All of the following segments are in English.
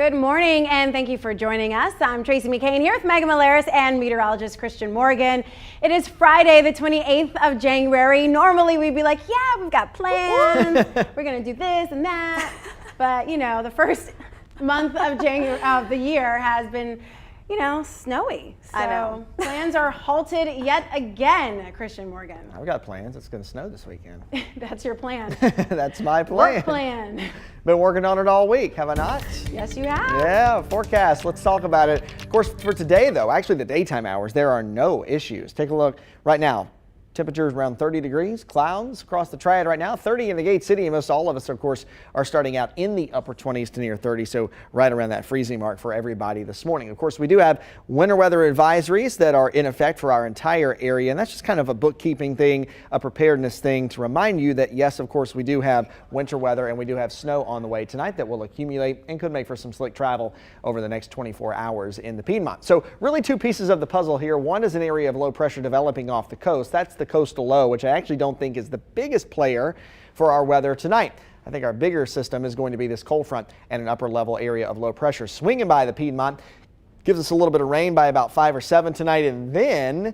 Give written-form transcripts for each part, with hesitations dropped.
Good morning, and thank you for joining us. I'm Tracy McCain here with Megan Malaris and meteorologist Christian Morgan. It is Friday, the 28th of January. Normally we'd be like, yeah, we've got plans. We're going to do this and that. But, you know, the first month of the year has been, you know, snowy. So I know. Plans are halted yet again, Christian Morgan. I've got plans. It's going to snow this weekend. That's your plan. That's my plan. Work plan. Been working on it all week, have I not? Yes, you have. Yeah, forecast. Let's talk about it. Of course, for today, though, actually the daytime hours, there are no issues. Take a look right now. Temperatures around 30 degrees, clouds across the triad right now, 30 in the Gate City, and most all of us, of course, are starting out in the upper 20s to near 30, so right around that freezing mark for everybody this morning. Of course, we do have winter weather advisories that are in effect for our entire area, and that's just kind of a bookkeeping thing, a preparedness thing to remind you that, yes, of course, we do have winter weather and we do have snow on the way tonight that will accumulate and could make for some slick travel over the next 24 hours in the Piedmont. So really two pieces of the puzzle here. One is an area of low pressure developing off the coast. That's the coastal low, which I actually don't think is the biggest player for our weather tonight. I think our bigger system is going to be this cold front and an upper level area of low pressure swinging by the Piedmont. Gives us a little bit of rain by about 5 or 7 tonight, and then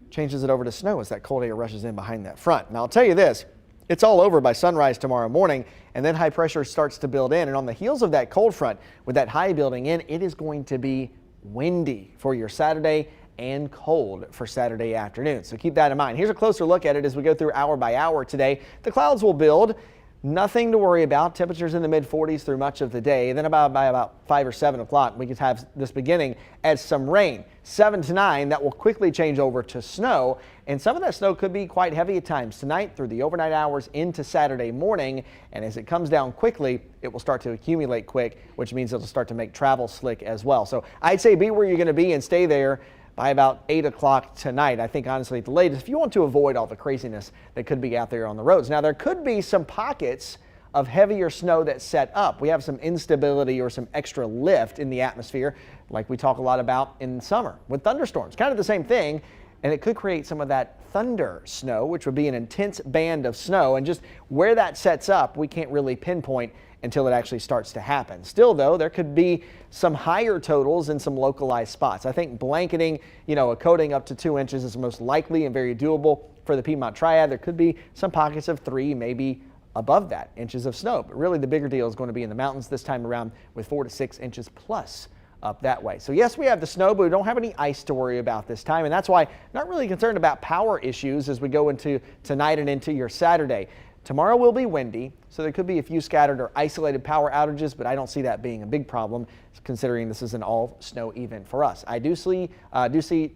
changes it over to snow as that cold air rushes in behind that front. Now I'll tell you this, it's all over by sunrise tomorrow morning, and then high pressure starts to build in, and on the heels of that cold front with that high building in, it is going to be windy for your Saturday and cold for Saturday afternoon. So keep that in mind. Here's a closer look at it as we go through hour by hour today. The clouds will build. Nothing to worry about. Temperatures in the mid 40s through much of the day. Then by about 5 or 7 o'clock, we could have this beginning as some rain. 7 to 9, that will quickly change over to snow. And some of that snow could be quite heavy at times tonight through the overnight hours into Saturday morning. And as it comes down quickly, it will start to accumulate quick, which means it'll start to make travel slick as well. So I'd say be where you're going to be and stay there by about 8 o'clock tonight. I think honestly at the latest, if you want to avoid all the craziness that could be out there on the roads. Now there could be some pockets of heavier snow that set up. We have some instability or some extra lift in the atmosphere like we talk a lot about in summer with thunderstorms. Kind of the same thing, and it could create some of that thunder snow, which would be an intense band of snow, and just where that sets up we can't really pinpoint until it actually starts to happen. Still though, there could be some higher totals in some localized spots. I think blanketing, a coating up to 2 inches is most likely and very doable for the Piedmont Triad. There could be some pockets of 3, maybe above that, inches of snow. But really the bigger deal is going to be in the mountains this time around with 4 to 6 inches plus up that way. So yes, we have the snow, but we don't have any ice to worry about this time. And that's why I'm not really concerned about power issues as we go into tonight and into your Saturday. Tomorrow will be windy, so there could be a few scattered or isolated power outages, but I don't see that being a big problem considering this is an all snow event for us. I do see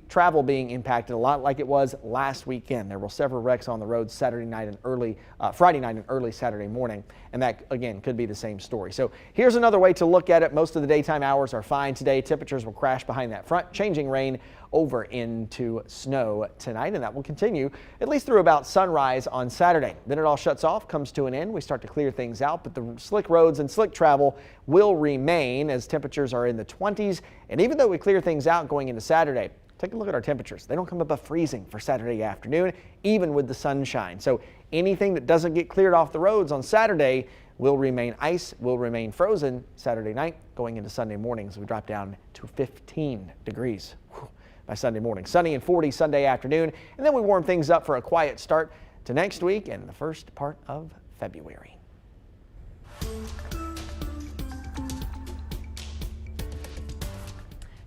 travel being impacted a lot like it was last weekend. There were several wrecks on the road Friday night and early Saturday morning, and that again could be the same story. So here's another way to look at it. Most of the daytime hours are fine today. Temperatures will crash behind that front, changing rain over into snow tonight, and that will continue at least through about sunrise on Saturday. Then it all shuts off, comes to an end. We start to clear things out, but the slick roads and slick travel will remain as temperatures are in the 20s. And even though we clear things out going into Saturday, take a look at our temperatures. They don't come above freezing for Saturday afternoon, even with the sunshine. So anything that doesn't get cleared off the roads on Saturday will remain ice, will remain frozen Saturday night going into Sunday morning as we drop down to 15 degrees. By Sunday morning. Sunny and 40 Sunday afternoon, and then we warm things up for a quiet start to next week and the first part of February.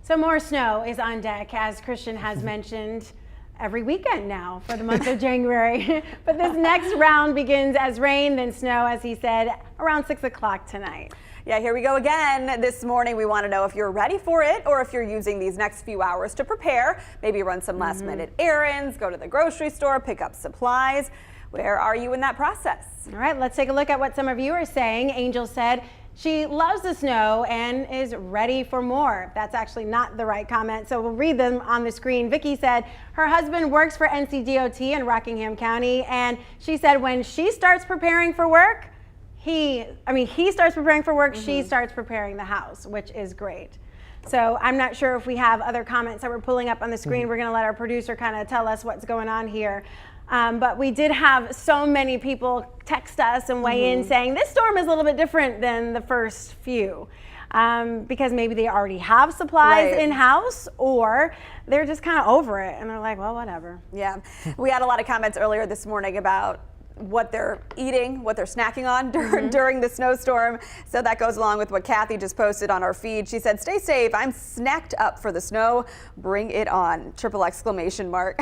So more snow is on deck, as Christian has mentioned, every weekend now for the month of January. But this next round begins as rain, then snow, as he said, around 6 o'clock tonight. Yeah, here we go again. This morning, we want to know if you're ready for it or if you're using these next few hours to prepare. Maybe run some last minute errands, go to the grocery store, pick up supplies. Where are you in that process? All right, let's take a look at what some of you are saying. Angel said she loves the snow and is ready for more. That's actually not the right comment, so we'll read them on the screen. Vicky said her husband works for NCDOT in Rockingham County, and she said when she starts preparing for work, he starts preparing for work, she starts preparing the house, which is great. So I'm not sure if we have other comments that we're pulling up on the screen. We're going to let our producer kind of tell us what's going on here. But we did have so many people text us and weigh in saying this storm is a little bit different than the first few. because maybe they already have supplies Right. in-house, or they're just kind of over it and they're like, well, whatever. Yeah, we had a lot of comments earlier this morning about what they're eating, what they're snacking on during the snowstorm. So that goes along with what Kathy just posted on our feed. She said, stay safe. I'm snacked up for the snow. Bring it on. Triple exclamation mark.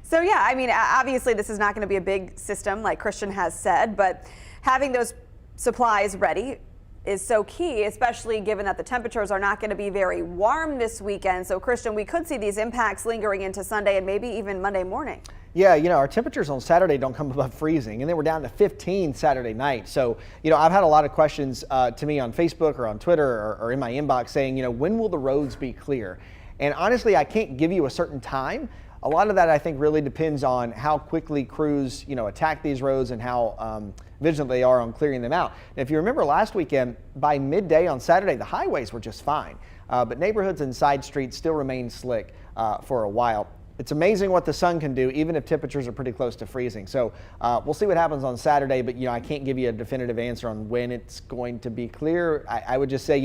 So yeah, I mean, obviously this is not going to be a big system like Christian has said, but having those supplies ready is so key, especially given that the temperatures are not going to be very warm this weekend. So Christian, we could see these impacts lingering into Sunday and maybe even Monday morning. Yeah, our temperatures on Saturday don't come above freezing, and then we're down to 15 Saturday night. So, I've had a lot of questions to me on Facebook or on Twitter or in my inbox saying, when will the roads be clear? And honestly, I can't give you a certain time. A lot of that, I think, really depends on how quickly crews, attack these roads and how vigilant they are on clearing them out. And if you remember last weekend, by midday on Saturday, the highways were just fine, but neighborhoods and side streets still remain slick for a while. It's amazing what the sun can do, even if temperatures are pretty close to freezing. So we'll see what happens on Saturday, but I can't give you a definitive answer on when it's going to be clear. I would just say,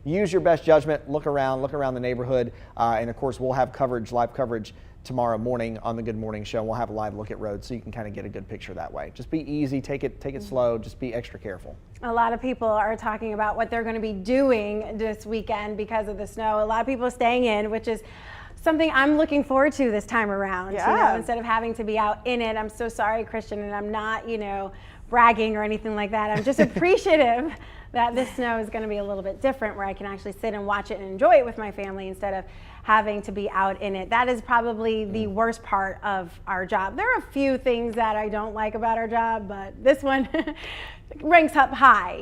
use your best judgment, look around the neighborhood, and of course we'll have live coverage tomorrow morning on the Good Morning Show. We'll have a live look at roads so you can kind of get a good picture that way. Just be easy, take it slow, just be extra careful. A lot of people are talking about what they're going to be doing this weekend because of the snow. A lot of people are staying in, which is something I'm looking forward to this time around. Yeah. Instead of having to be out in it. I'm so sorry, Christian, and I'm not, bragging or anything like that. I'm just appreciative that this snow is going to be a little bit different, where I can actually sit and watch it and enjoy it with my family instead of having to be out in it. That is probably the worst part of our job. There are a few things that I don't like about our job, but this one ranks up high,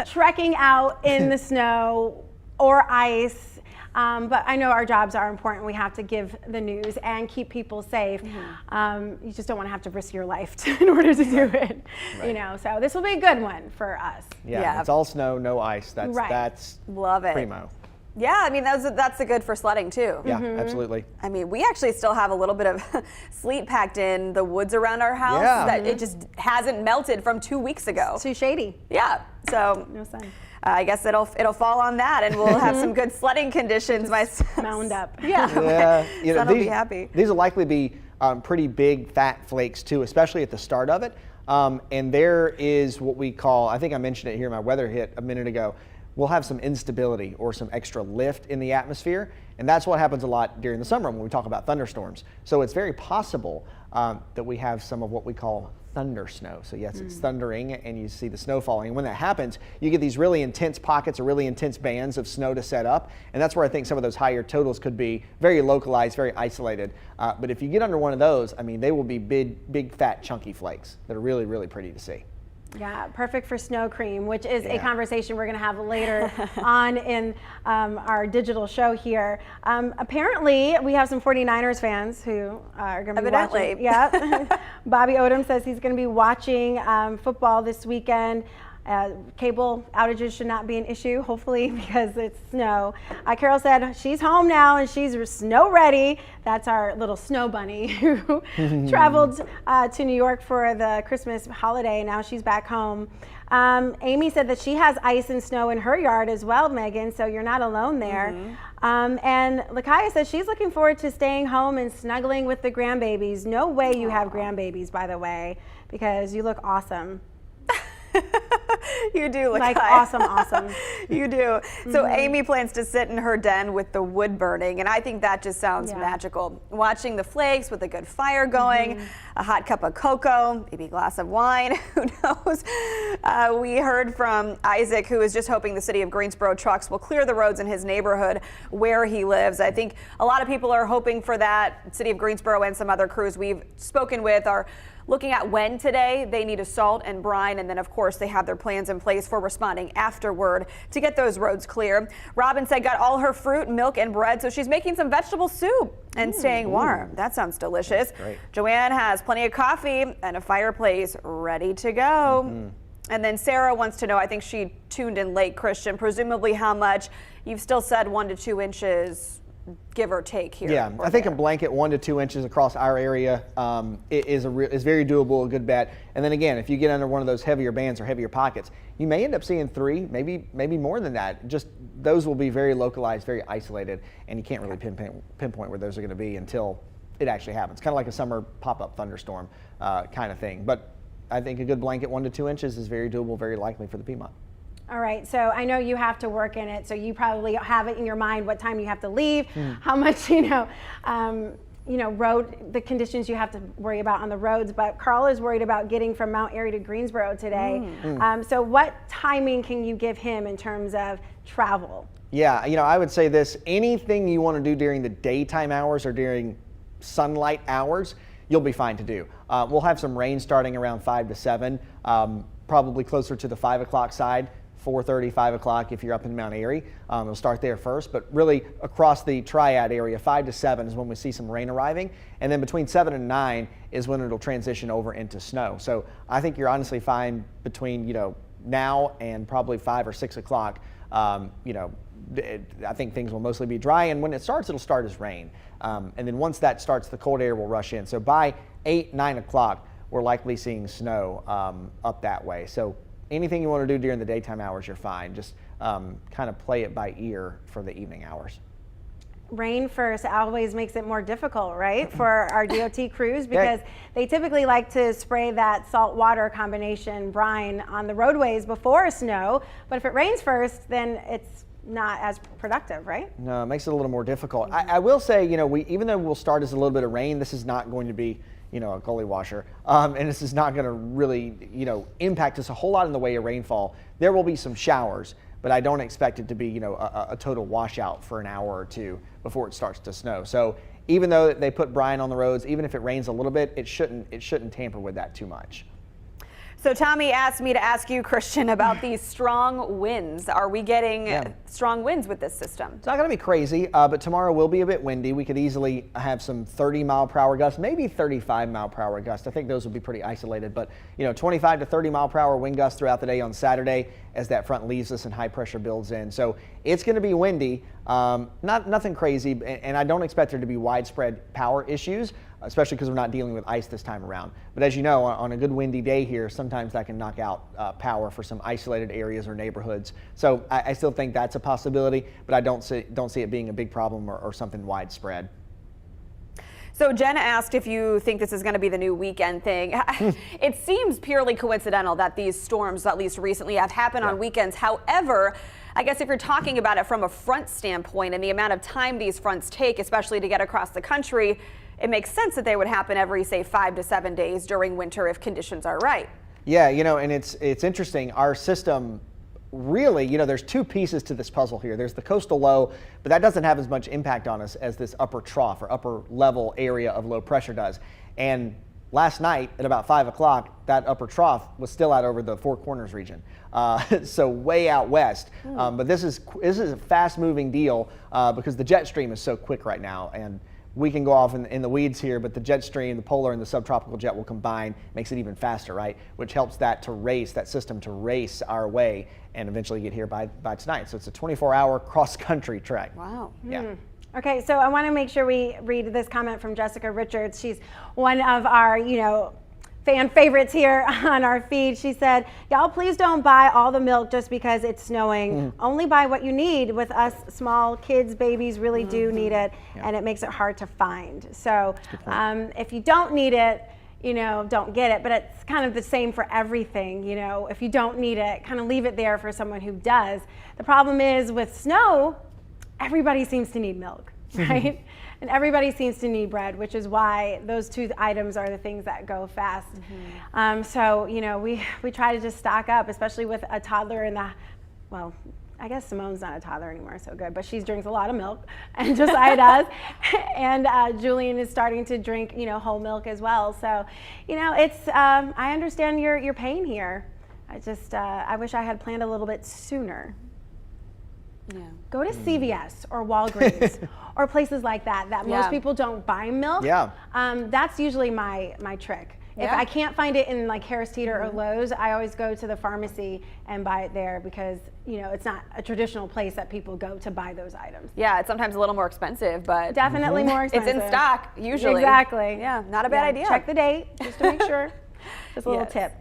trekking out in the snow or ice. But I know our jobs are important. We have to give the news and keep people safe. You just don't want to have to risk your life in order to do it. Right. So this will be a good one for us. Yeah. It's all snow, no ice. That's love it. primo. Yeah, I mean, that's a good for sledding too. Yeah, absolutely. I mean, we actually still have a little bit of sleet packed in the woods around our house. Yeah. That it just hasn't melted from 2 weeks ago. It's too shady. Yeah, so No sun. I guess it'll fall on that, and we'll have some good sledding conditions. Mound up. Yeah, son will be happy. These will likely be pretty big, fat flakes too, especially at the start of it. And there is what we call, I think I mentioned it here in my weather hit a minute ago, we'll have some instability or some extra lift in the atmosphere. And that's what happens a lot during the summer when we talk about thunderstorms. So it's very possible that we have some of what we call thunder snow. So yes, it's thundering and you see the snow falling. And when that happens, you get these really intense pockets or really intense bands of snow to set up. And that's where I think some of those higher totals could be very localized, very isolated. But if you get under one of those, I mean, they will be big, fat, chunky flakes that are really, really pretty to see. Yeah, perfect for snow cream, which is a conversation we're going to have later on in our digital show here. Apparently, we have some 49ers fans who are going to be watching. Yeah. Bobby Odom says he's going to be watching football this weekend. Cable outages should not be an issue, hopefully, because it's snow. Carol said she's home now and she's snow ready. That's our little snow bunny who traveled to New York for the Christmas holiday. Now she's back home. Amy said that she has ice and snow in her yard as well, Megan, so you're not alone there. And Lakaya says she's looking forward to staying home and snuggling with the grandbabies. No way you have grandbabies, by the way, because you look awesome. You do look like high. awesome. You do. So Amy plans to sit in her den with the wood burning, and I think that just sounds magical. Watching the flakes with a good fire going, a hot cup of cocoa, maybe a glass of wine, who knows? We heard from Isaac, who is just hoping the city of Greensboro trucks will clear the roads in his neighborhood where he lives. I think a lot of people are hoping for that. City of Greensboro and some other crews we've spoken with are looking at when today they need to salt and brine, and then of course they have their plans in place for responding afterward to get those roads clear. Robin said got all her fruit, milk, and bread, so she's making some vegetable soup and staying warm. That sounds delicious. Great. Joanne has plenty of coffee and a fireplace ready to go. And then Sarah wants to know, I think she tuned in late, Christian, presumably how much. You've still said 1 to 2 inches give or take here. Yeah, I think a blanket 1 to 2 inches across our area is very doable, a good bet. And then again, if you get under one of those heavier bands or heavier pockets, you may end up seeing 3, maybe more than that. Just those will be very localized, very isolated, and you can't really pinpoint where those are going to be until it actually happens. Kind of like a summer pop-up thunderstorm kind of thing. But I think a good blanket 1 to 2 inches is very doable, very likely for the Piedmont. All right, so I know you have to work in it, so you probably have it in your mind what time you have to leave, how much, the conditions you have to worry about on the roads. But Carl is worried about getting from Mount Airy to Greensboro today. So what timing can you give him in terms of travel? Yeah, I would say this, anything you want to do during the daytime hours or during sunlight hours, you'll be fine to do. We'll have some rain starting around 5 to 7, probably closer to the 5 o'clock side. 4:30, 5 o'clock if you're up in Mount Airy. It'll start there first, but really across the Triad area, 5 to 7 is when we see some rain arriving, and then between 7 and 9 is when it'll transition over into snow. So I think you're honestly fine between now and probably 5 or 6 o'clock. I think things will mostly be dry, and when it starts, it'll start as rain. And then once that starts, the cold air will rush in. So by 8, 9 o'clock, we're likely seeing snow up that way. So anything you want to do during the daytime hours, you're fine. Just kind of play it by ear for the evening hours. Rain first always makes it more difficult, right, for our DOT crews, because they typically like to spray that salt water combination brine on the roadways before snow. But if it rains first, then it's not as productive, right? No, it makes it a little more difficult. I will say, even though we'll start as a little bit of rain, this is not going to be a gully washer. And this is not going to really, impact us a whole lot in the way of rainfall. There will be some showers, but I don't expect it to be, a total washout for an hour or two before it starts to snow. So even though they put brine on the roads, even if it rains a little bit, it shouldn't tamper with that too much. So Tommy asked me to ask you, Christian, about these strong winds. Are we getting strong winds with this system? It's not going to be crazy, but tomorrow will be a bit windy. We could easily have some 30-mile-per-hour gusts, maybe 35-mile-per-hour gusts. I think those would be pretty isolated, but 25 to 30-mile-per-hour wind gusts throughout the day on Saturday as that front leaves us and high pressure builds in. So it's going to be windy, nothing crazy, and I don't expect there to be widespread power issues, especially because we're not dealing with ice this time around. But as you know, on a good windy day here, sometimes that can knock out power for some isolated areas or neighborhoods. So I still think that's a possibility, but I don't see it being a big problem or something widespread. So Jenna asked if you think this is going to be the new weekend thing. It seems purely coincidental that these storms, at least recently, have happened on weekends. However, I guess if you're talking about it from a front standpoint and the amount of time these fronts take, especially to get across the country, it makes sense that they would happen every, say, 5 to 7 days during winter if conditions are right. Yeah, and it's interesting. Our system really, there's two pieces to this puzzle here. There's the coastal low, but that doesn't have as much impact on us as this upper trough or upper level area of low pressure does. And last night at about 5 o'clock, that upper trough was still out over the Four Corners region, so way out west. But this is a fast-moving deal because the jet stream is so quick right now, and we can go off in the weeds here, but the jet stream, the polar and the subtropical jet will combine, makes it even faster, right? Which helps that system to race our way and eventually get here by tonight. So it's a 24-hour cross-country trek. Wow. Yeah. Okay, so I want to make sure we read this comment from Jessica Richards. She's one of our, fan favorites here on our feed. She said, y'all please don't buy all the milk just because it's snowing. Only buy what you need. With us small kids, babies really do need it, and it makes it hard to find. So if you don't need it, don't get it, but it's kind of the same for everything. If you don't need it, kind of leave it there for someone who does. The problem is with snow, everybody seems to need milk, right? And everybody seems to need bread, which is why those two items are the things that go fast. So, we try to just stock up, especially with a toddler in the, well, I guess Simone's not a toddler anymore, so good, but she drinks a lot of milk, and Josiah does. And Julian is starting to drink, whole milk as well. So, it's, I understand your pain here. I wish I had planned a little bit sooner. Yeah. Go to CVS or Walgreens or places like that most people don't buy milk. Yeah. That's usually my trick. If I can't find it in like Harris Teeter or Lowe's, I always go to the pharmacy and buy it there because, you know, it's not a traditional place that people go to buy those items. Yeah, it's sometimes a little more expensive, but Definitely more expensive. it's in stock usually. Exactly. Yeah, not a bad idea. Check the date just to make sure. Just a little tip.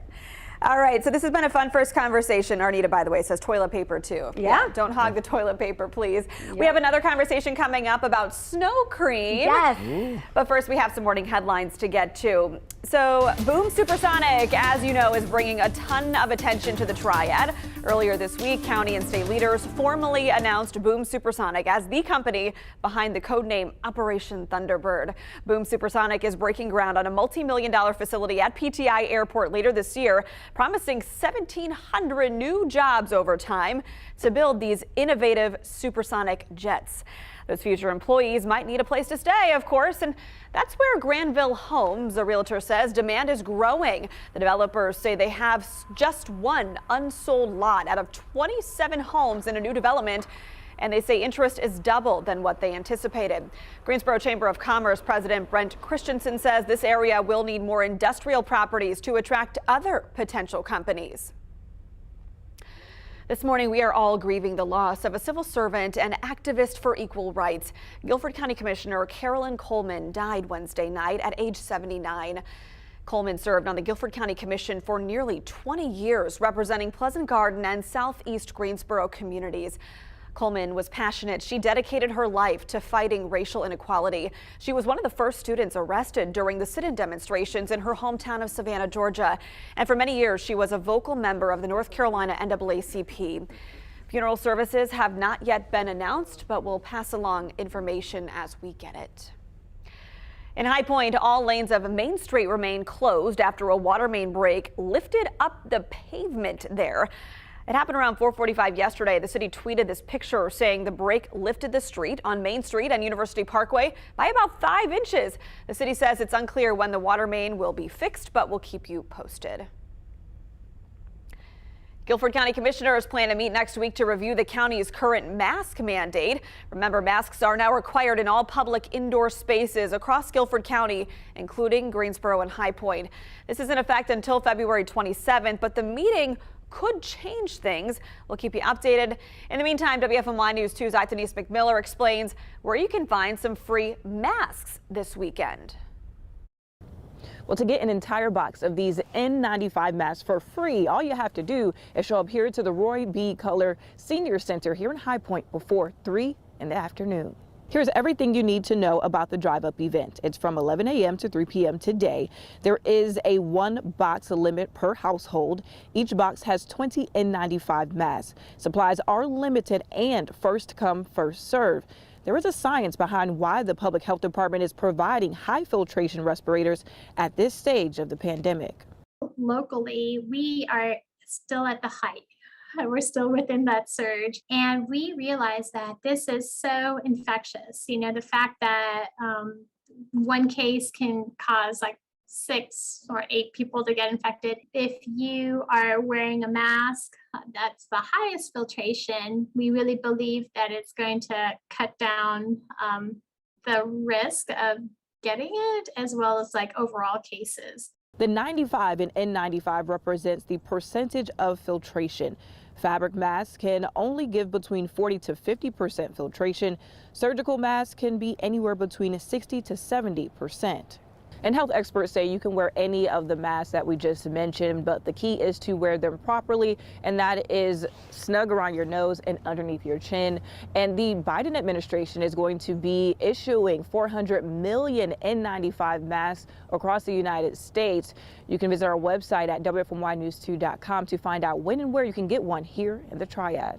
All right, so this has been a fun first conversation. Arnita, by the way, says toilet paper too. Yeah. Don't hog the toilet paper, please. We have another conversation coming up about snow cream. Yes. Ooh. But first, we have some morning headlines to get to. So, Boom Supersonic, as you know, is bringing a ton of attention to the triad. Earlier this week, county and state leaders formally announced Boom Supersonic as the company behind the codename Operation Thunderbird. Boom Supersonic is breaking ground on a multi-million-dollar facility at PTI Airport later this year, promising 1,700 new jobs over time to build these innovative supersonic jets. Those future employees might need a place to stay, of course, and that's where Granville Homes, a realtor, says demand is growing. The developers say they have just one unsold lot out of 27 homes in a new development, and they say interest is double than what they anticipated. Greensboro Chamber of Commerce President Brent Christensen says this area will need more industrial properties to attract other potential companies. This morning, we are all grieving the loss of a civil servant and activist for equal rights. Guilford County Commissioner Carolyn Coleman died Wednesday night at age 79. Coleman served on the Guilford County Commission for nearly 20 years, representing Pleasant Garden and Southeast Greensboro communities. Coleman was passionate. She dedicated her life to fighting racial inequality. She was one of the first students arrested during the sit-in demonstrations in her hometown of Savannah, Georgia. And for many years, she was a vocal member of the North Carolina NAACP. Funeral services have not yet been announced, but we'll pass along information as we get it. In High Point, all lanes of Main Street remain closed after a water main break lifted up the pavement there. It happened around 4:45 yesterday. The city tweeted this picture saying the break lifted the street on Main Street and University Parkway by about 5 inches. The city says it's unclear when the water main will be fixed, but we'll keep you posted. Guilford County commissioners plan to meet next week to review the county's current mask mandate. Remember, masks are now required in all public indoor spaces across Guilford County, including Greensboro and High Point. This is in effect until February 27th, but the meeting could change things. We'll keep you updated. In the meantime, WFMY News 2's Denise McMiller explains where you can find some free masks this weekend. Well, to get an entire box of these N95 masks for free, all you have to do is show up here to the Roy B. Culler Senior Center here in High Point before 3 in the afternoon. Here's everything you need to know about the drive-up event. It's from 11 a.m. to 3 p.m. today. There is a 1-box limit per household. Each box has 20 N95 masks. Supplies are limited and first come, first serve. There is a science behind why the Public Health Department is providing high filtration respirators at this stage of the pandemic. Locally, we are still at the height. We're still within that surge. And we realize that this is so infectious. You know, the fact that one case can cause like 6 or 8 people to get infected. If you are wearing a mask, that's the highest filtration. We really believe that it's going to cut down the risk of getting it as well as like overall cases. The 95 in N95 represents the percentage of filtration. Fabric masks can only give between 40 to 50% filtration. Surgical masks can be anywhere between 60 to 70%. And health experts say you can wear any of the masks that we just mentioned, but the key is to wear them properly, and that is snug around your nose and underneath your chin. And the Biden administration is going to be issuing 400 million N95 masks across the United States. You can visit our website at WFMYnews2.com to find out when and where you can get one here in the Triad.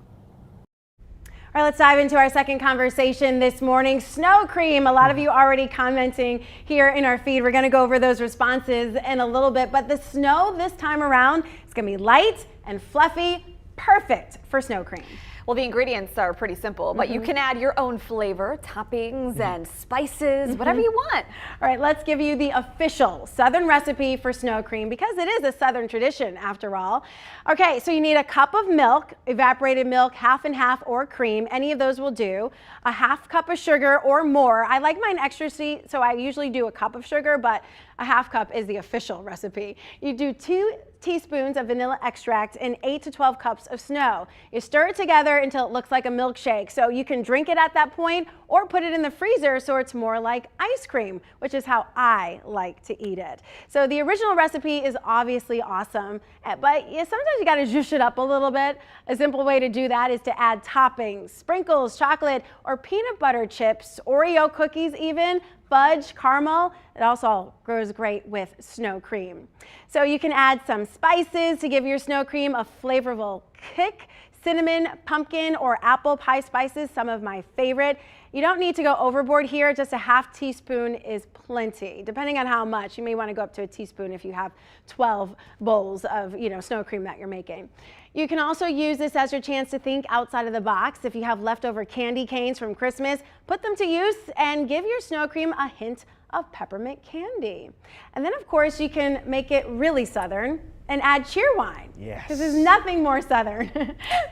All right, let's dive into our second conversation this morning. Snow cream. A lot of you already commenting here in our feed. We're going to go over those responses in a little bit, but the snow this time around is going to be light and fluffy, perfect for snow cream. Well, the ingredients are pretty simple, but you can add your own flavor, toppings, and spices, whatever you want. All right, let's give you the official Southern recipe for snow cream because it is a Southern tradition after all. Okay, so you need a cup of milk, evaporated milk, half and half or cream, any of those will do. A half cup of sugar or more. I like mine extra sweet, so I usually do a cup of sugar, but a half cup is the official recipe. You do 2 teaspoons of vanilla extract and 8 to 12 cups of snow. You stir it together until it looks like a milkshake. So you can drink it at that point or put it in the freezer so it's more like ice cream, which is how I like to eat it. So the original recipe is obviously awesome, but sometimes you gotta zhuzh it up a little bit. A simple way to do that is to add toppings, sprinkles, chocolate, or peanut butter chips, Oreo cookies even, fudge, caramel. It also goes great with snow cream. So you can add some spices to give your snow cream a flavorful kick. Cinnamon, pumpkin, or apple pie spices, some of my favorite. You don't need to go overboard here, just a half teaspoon is plenty. Depending on how much, you may want to go up to a teaspoon if you have 12 bowls of snow cream that you're making. You can also use this as your chance to think outside of the box. If you have leftover candy canes from Christmas, put them to use and give your snow cream a hint of peppermint candy. And then of course you can make it really Southern and add cheerwine. Yes. Because there's nothing more Southern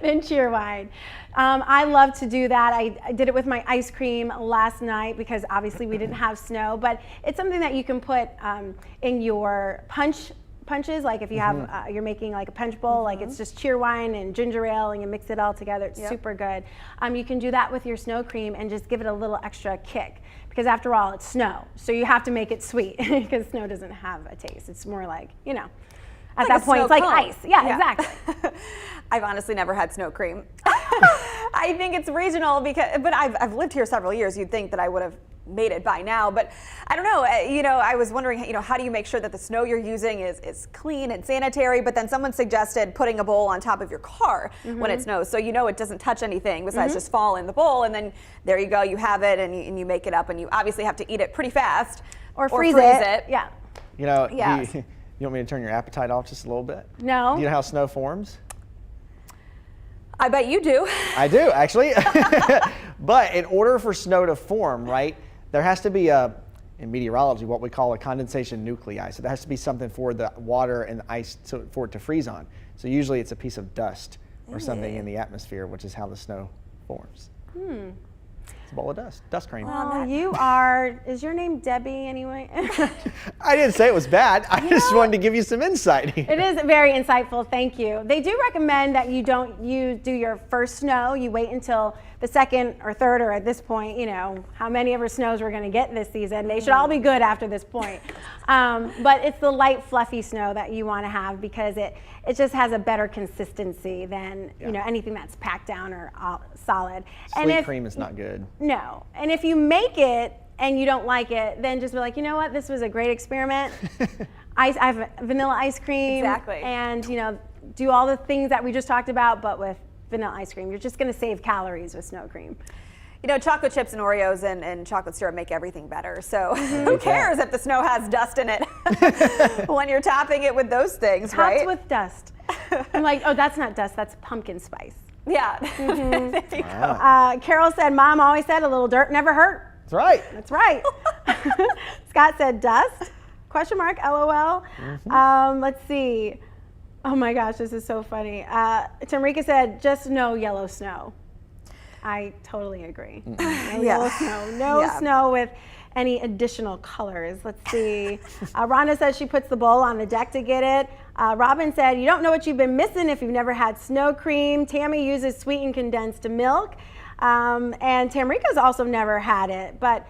than cheerwine. I love to do that. I did it with my ice cream last night because obviously we didn't have snow, but it's something that you can put in your punches, like if you have you're making like a punch bowl, like it's just cheerwine and ginger ale and you mix it all together. It's super good. You can do that with your snow cream and just give it a little extra kick because after all it's snow, so you have to make it sweet because snow doesn't have a taste. It's more like at that point it's like ice. Yeah, exactly. I've honestly never had snow cream. I think it's regional but I've lived here several years. You'd think that I would have made it by now, but I don't know. I was wondering, how do you make sure that the snow you're using is clean and sanitary? But then someone suggested putting a bowl on top of your car when it snows, so it doesn't touch anything besides just fall in the bowl, and then there you go, you have it, and you make it up, and you obviously have to eat it pretty fast or freeze it. Yeah. You want me to turn your appetite off just a little bit? No. Do you know how snow forms? I bet you do. I do, actually. But in order for snow to form, right, there has to be in meteorology, what we call a condensation nuclei. So there has to be something for the water and the ice for it to freeze on. So usually it's a piece of dust or something in the atmosphere, which is how the snow forms. It's a bowl of dust cream. Well, is your name Debbie anyway? I didn't say it was bad. I just wanted to give you some insight. It is very insightful, thank you. They do recommend that you do your first snow. You wait until the second or third, or at this point, how many ever snows we're going to get this season. They should all be good after this point. But it's the light, fluffy snow that you want to have because it just has a better consistency than anything that's packed down or solid. Sweet cream is not good. No, and if you make it and you don't like it, then just be like, you know what, this was a great experiment. I have vanilla ice cream, and do all the things that we just talked about, but with vanilla ice cream. You're just going to save calories with snow cream. Chocolate chips and Oreos and chocolate syrup make everything better. So who cares if the snow has dust in it when you're topping it with those things, right? Topped with dust. I'm like, oh, that's not dust, that's pumpkin spice. Yeah. There you go. Carol said, Mom always said a little dirt never hurt. That's right. That's right. Scott said dust, ? LOL. Let's see. Oh my gosh, this is so funny. Tamrika said, just no yellow snow. I totally agree. No yellow snow. No snow with any additional colors. Let's see. Rhonda says she puts the bowl on the deck to get it. Robin said, you don't know what you've been missing if you've never had snow cream. Tammy uses sweetened condensed milk. And Tamrika's also never had it. But,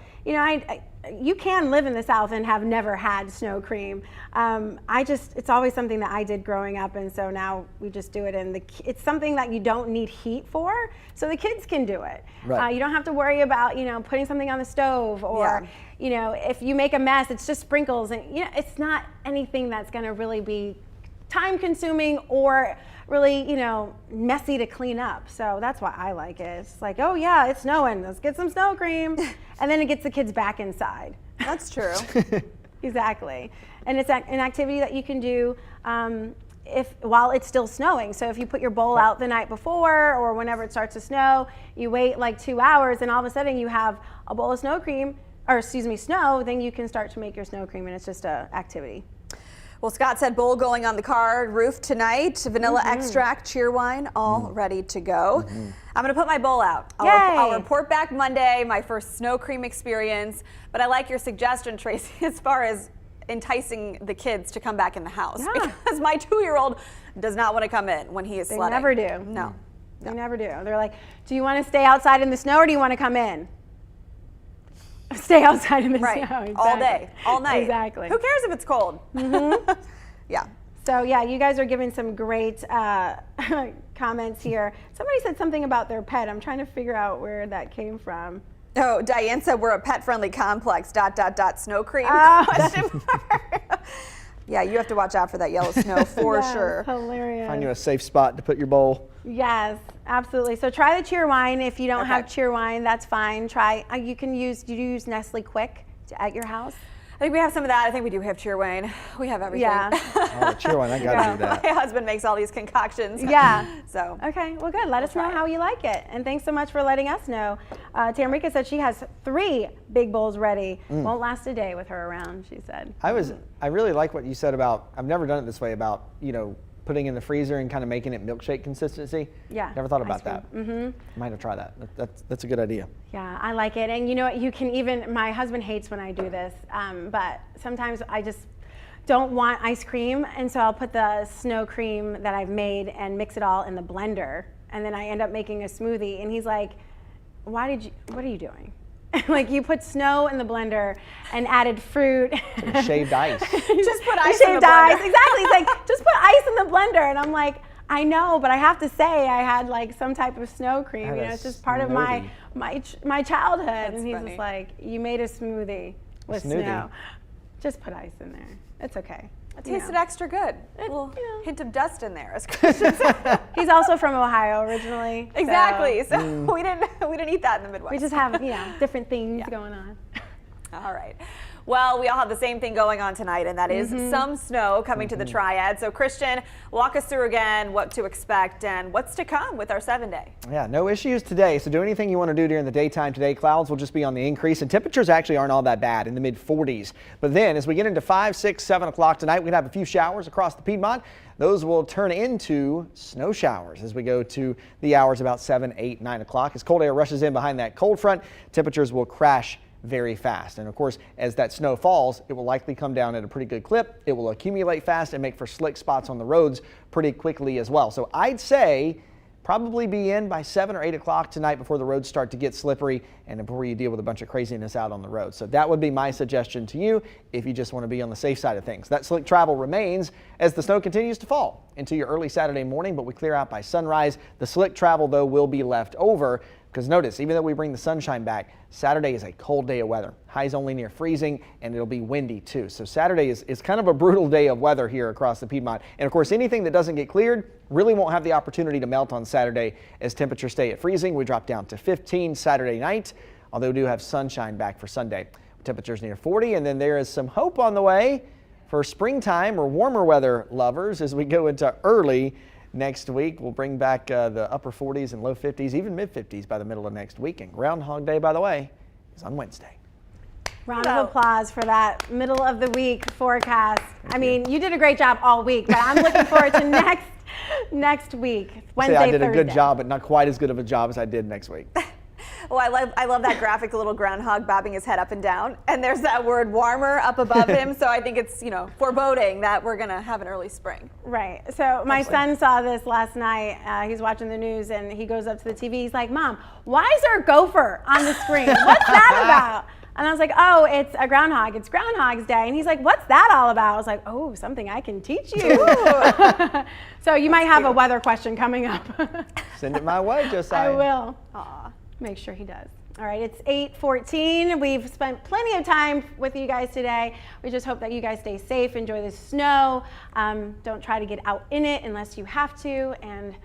you can live in the South and have never had snow cream. It's always something that I did growing up, and so now we just do it. And it's something that you don't need heat for, so the kids can do it. Right. You don't have to worry about putting something on the stove or if you make a mess, it's just sprinkles, and it's not anything that's going to really be time consuming or really messy to clean up. So that's why I like it. It's like, oh yeah, it's snowing, let's get some snow cream, and then it gets the kids back inside. That's true. Exactly. And it's an activity that you can do while it's still snowing. So if you put your bowl out the night before or whenever it starts to snow, you wait like 2 hours and all of a sudden you have a bowl of snow, then you can start to make your snow cream, and it's just a activity. Well, Scott said bowl going on the car roof tonight, vanilla extract, cheer wine, all ready to go. I'm going to put my bowl out. I'll report back Monday, my first snow cream experience. But I like your suggestion, Tracy, as far as enticing the kids to come back in the house. Yeah. Because my 2-year-old does not want to come in when he is sledding. They never do. No. They never do. They're like, do you want to stay outside in the snow or do you want to come in? Stay outside in the snow. Exactly. All day, all night. Exactly. Who cares if it's cold? Yeah. So yeah, you guys are giving some great comments here. Somebody said something about their pet. I'm trying to figure out where that came from. Oh, Diane said we're a pet-friendly complex, ... snow cream, question mark. Yeah, you have to watch out for that yellow snow for sure. Hilarious. Find you a safe spot to put your bowl. Yes, absolutely. So try the cheer wine. If you don't have cheer wine, that's fine. Try, do you use Nestle Quick at your house? I think we have some of that. I think we do have cheer wine. We have everything. Yeah. Oh, cheer wine, I gotta do that. My husband makes all these concoctions. Yeah. So. Okay, well good. Let us know how you like it. And thanks so much for letting us know. Tamrika said she has 3 big bowls ready. Won't last a day with her around, she said. I really like what you said about, I've never done it this way, about, putting in the freezer and kind of making it milkshake consistency. Yeah. Never thought about that. Might have tried that. That's a good idea. Yeah, I like it. And you know what, you can even, my husband hates when I do this, but sometimes I just don't want ice cream, and so I'll put the snow cream that I've made and mix it all in the blender, and then I end up making a smoothie, and he's like, what are you doing? Like, you put snow in the blender and added fruit. Like shaved ice. Just put ice in the blender. Exactly. He's like, just put ice in the blender. And I'm like, I know, but I have to say I had like some type of snow cream. It's just part of my childhood. And he's just like, you made a smoothie with snow. Just put ice in there. It's okay. It tasted extra good. A little hint of dust in there, as Christian said. He's also from Ohio originally. Exactly. So we didn't eat that in the Midwest. We just have different things going on. All right. Well, we all have the same thing going on tonight, and that is some snow coming to the Triad. So, Christian, walk us through again what to expect and what's to come with our 7-day. Yeah, no issues today. So do anything you want to do during the daytime today. Clouds will just be on the increase, and temperatures actually aren't all that bad, in the mid-40s. But then as we get into 5, 6, 7 o'clock tonight, we're going to have a few showers across the Piedmont. Those will turn into snow showers as we go to the hours about 7, 8, 9 o'clock. As cold air rushes in behind that cold front, temperatures will crash very fast. And of course, as that snow falls, it will likely come down at a pretty good clip. It will accumulate fast and make for slick spots on the roads pretty quickly as well. So I'd say probably be in by 7 or 8 o'clock tonight before the roads start to get slippery and before you deal with a bunch of craziness out on the road. So that would be my suggestion to you if you just want to be on the safe side of things. That slick travel remains as the snow continues to fall into your early Saturday morning, but we clear out by sunrise. The slick travel, though, will be left over. Because notice, even though we bring the sunshine back, Saturday is a cold day of weather. Highs only near freezing, and it'll be windy too. So Saturday is kind of a brutal day of weather here across the Piedmont. And of course, anything that doesn't get cleared really won't have the opportunity to melt on Saturday as temperatures stay at freezing. We drop down to 15 Saturday night, although we do have sunshine back for Sunday. Temperatures near 40, and then there is some hope on the way for springtime or warmer weather lovers as we go into early next week. We'll bring back the upper 40s and low 50s, even mid 50s by the middle of next week. And Groundhog Day, by the way, is on Wednesday. Round of applause for that middle of the week forecast. I mean, you did a great job all week, but I'm looking forward to next week, Wednesday, I did Thursday. a good job, but not quite as good of a job as I did next week. Well, I love that graphic, the little groundhog bobbing his head up and down, and there's that word warmer up above him. So I think it's, foreboding that we're going to have an early spring. Right. So my son saw this last night. He's watching the news and he goes up to the TV. He's like, Mom, why is there a gopher on the screen? What's that about? And I was like, oh, it's a groundhog. It's Groundhog's Day. And he's like, what's that all about? I was like, oh, something I can teach you. So you might have a weather question coming up. Send it my way, Josiah. I will. Aw, make sure he does. All right, it's 8:14. We've spent plenty of time with you guys today. We just hope that you guys stay safe, enjoy the snow. Don't try to get out in it unless you have to. And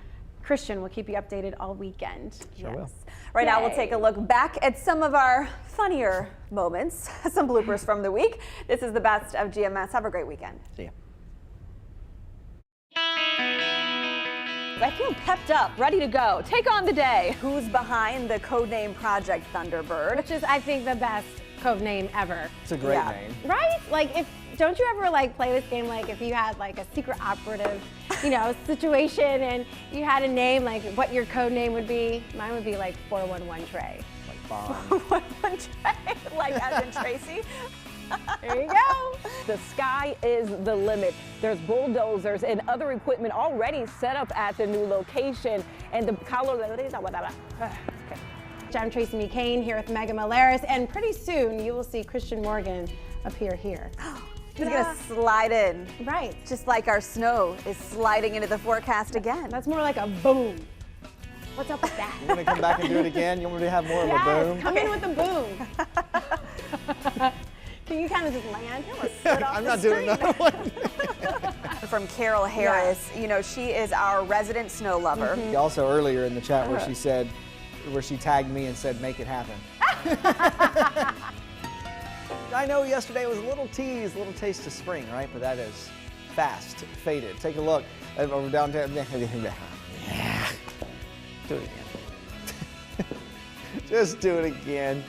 Christian will keep you updated all weekend. Sure will. Right now, we'll take a look back at some of our funnier moments, some bloopers from the week. This is the best of GMS. Have a great weekend. See ya. I feel pepped up, ready to go. Take on the day. Who's behind the codename Project Thunderbird? Which is, I think, the best code name ever. It's a great Yeah. name. Right? Like, don't you ever like play this game like if you had like a secret operative, situation and you had a name, like what your code name would be? Mine would be like 411 Trey. Like Bond. One tray, like as in Tracy. There you go. The sky is the limit. There's bulldozers and other equipment already set up at the new location. And the I'm Tracy McCain here with Megan Malaris, and pretty soon you will see Christian Morgan appear here. He's gonna slide in, Right. just like our snow is sliding into the forecast again. That's more like a boom. What's up with that? You want to come back and do it again? You want me to have more of a boom? Yes, come in with a boom. Can you kind of just land? I'm not doing another one. From Carol Harris, she is our resident snow lover. Also earlier in the chat where she tagged me and said, make it happen. I know yesterday was a little tease, a little taste of spring, right? But that is fast faded. Take a look over downtown. Do it again. Just do it again.